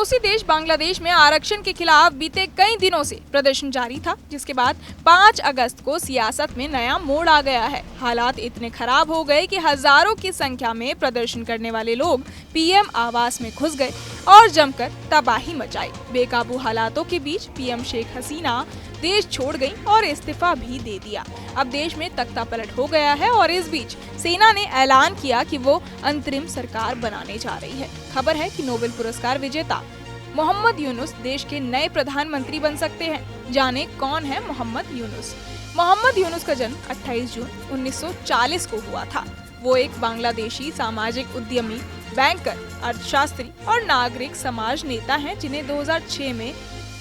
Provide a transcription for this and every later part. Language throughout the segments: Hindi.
पड़ोसी देश बांग्लादेश में आरक्षण के खिलाफ बीते कई दिनों से प्रदर्शन जारी था, जिसके बाद 5 अगस्त को सियासत में नया मोड़ आ गया है। हालात इतने खराब हो गए कि हजारों की संख्या में प्रदर्शन करने वाले लोग पीएम आवास में घुस गए और जमकर तबाही मचाई। बेकाबू हालातों के बीच पीएम शेख हसीना देश छोड़ गई और इस्तीफा भी दे दिया। अब देश में तख्ता पलट हो गया है और इस बीच सेना ने ऐलान किया कि वो अंतरिम सरकार बनाने जा रही है। खबर है कि नोबेल पुरस्कार विजेता मोहम्मद यूनुस देश के नए प्रधानमंत्री बन सकते हैं। जाने कौन है मोहम्मद यूनुस। मोहम्मद यूनुस का जन्म 28 जून 1940 को हुआ था। वो एक बांग्लादेशी सामाजिक उद्यमी, बैंकर, अर्थशास्त्री और नागरिक समाज नेता हैं, जिन्हें 2006 में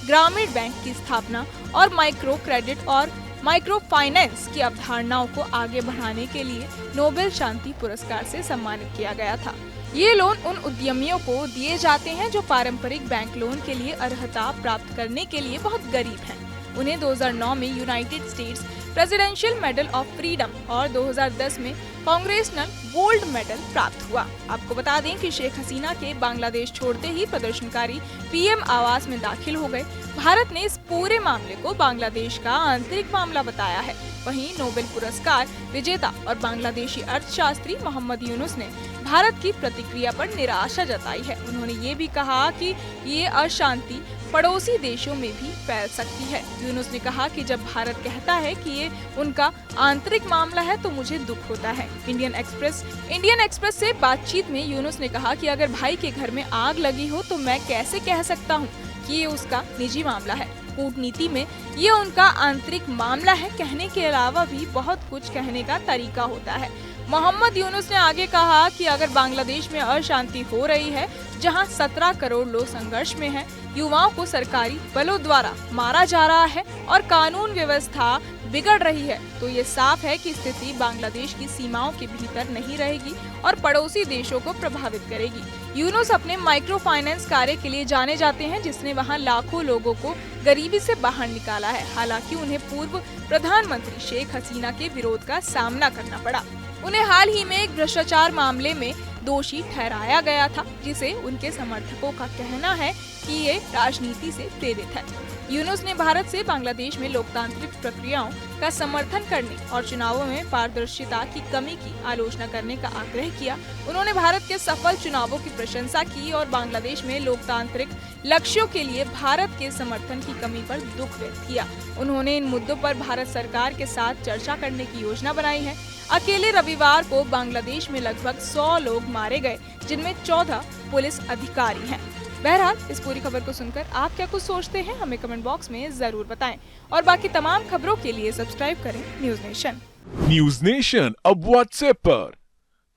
ग्रामीण बैंक की स्थापना और माइक्रो क्रेडिट और माइक्रो फाइनेंस की अवधारणाओं को आगे बढ़ाने के लिए नोबेल शांति पुरस्कार से सम्मानित किया गया था। ये लोन उन उद्यमियों को दिए जाते हैं जो पारंपरिक बैंक लोन के लिए अर्हता प्राप्त करने के लिए बहुत गरीब हैं। उन्हें 2009 में United states presidential medal of freedom और 2010 में कांग्रेसनल गोल्ड मेडल प्राप्त हुआ। आपको बता दें कि शेख हसीना के बांग्लादेश छोड़ते ही प्रदर्शनकारी पीएम आवास में दाखिल हो गए। भारत ने इस पूरे मामले को बांग्लादेश का आंतरिक मामला बताया है। वहीं नोबेल पुरस्कार विजेता और बांग्लादेशी अर्थशास्त्री मोहम्मद यूनुस ने भारत की प्रतिक्रिया पर निराशा जताई है। उन्होंने ये भी कहा कि ये अशांति पड़ोसी देशों में भी फैल सकती है। यूनुस ने कहा कि जब भारत कहता है कि ये उनका आंतरिक मामला है तो मुझे दुख होता है। इंडियन एक्सप्रेस से बातचीत में यूनुस ने कहा कि अगर भाई के घर में आग लगी हो तो मैं कैसे कह सकता हूँ कि ये उसका निजी मामला है। कूटनीति में ये उनका आंतरिक मामला है। कहने के अलावा भी बहुत कुछ कहने का तरीका होता है। मोहम्मद यूनुस ने आगे कहा कि अगर बांग्लादेश में अशांति हो रही है, जहां 17 करोड़ लोग संघर्ष में हैं, युवाओं को सरकारी बलों द्वारा मारा जा रहा है और कानून व्यवस्था बिगड़ रही है, तो ये साफ है कि स्थिति बांग्लादेश की सीमाओं के भीतर नहीं रहेगी और पड़ोसी देशों को प्रभावित करेगी। यूनुस अपने माइक्रो फाइनेंस कार्य के लिए जाने जाते हैं, जिसने वहां लाखों लोगों को गरीबी से बाहर निकाला है। हालांकि उन्हें पूर्व प्रधानमंत्री शेख हसीना के विरोध का सामना करना पड़ा। उन्हें हाल ही में एक भ्रष्टाचार मामले में दोषी ठहराया गया था, जिसे उनके समर्थकों का कहना है कि ये राजनीति से प्रेरित है। यूनुस ने भारत से बांग्लादेश में लोकतांत्रिक प्रक्रियाओं का समर्थन करने और चुनावों में पारदर्शिता की कमी की आलोचना करने का आग्रह किया। उन्होंने भारत के सफल चुनावों की प्रशंसा की और बांग्लादेश में लोकतांत्रिक लक्ष्यों के लिए भारत के समर्थन की कमी पर दुख व्यक्त किया। उन्होंने इन मुद्दों पर भारत सरकार के साथ चर्चा करने की योजना बनाई है। अकेले रविवार को बांग्लादेश में लगभग 100 लोग मारे गए, जिनमें 14 पुलिस अधिकारी हैं। बहरहाल इस पूरी खबर को सुनकर आप क्या कुछ सोचते हैं, हमें कमेंट बॉक्स में जरूर बताएं और बाकी तमाम खबरों के लिए सब्सक्राइब करें न्यूज नेशन। न्यूज नेशन अब व्हाट्सएप पर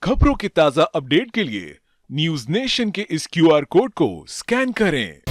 खबरों की ताजा अपडेट के लिए न्यूज नेशन के इस QR कोड को स्कैन करें।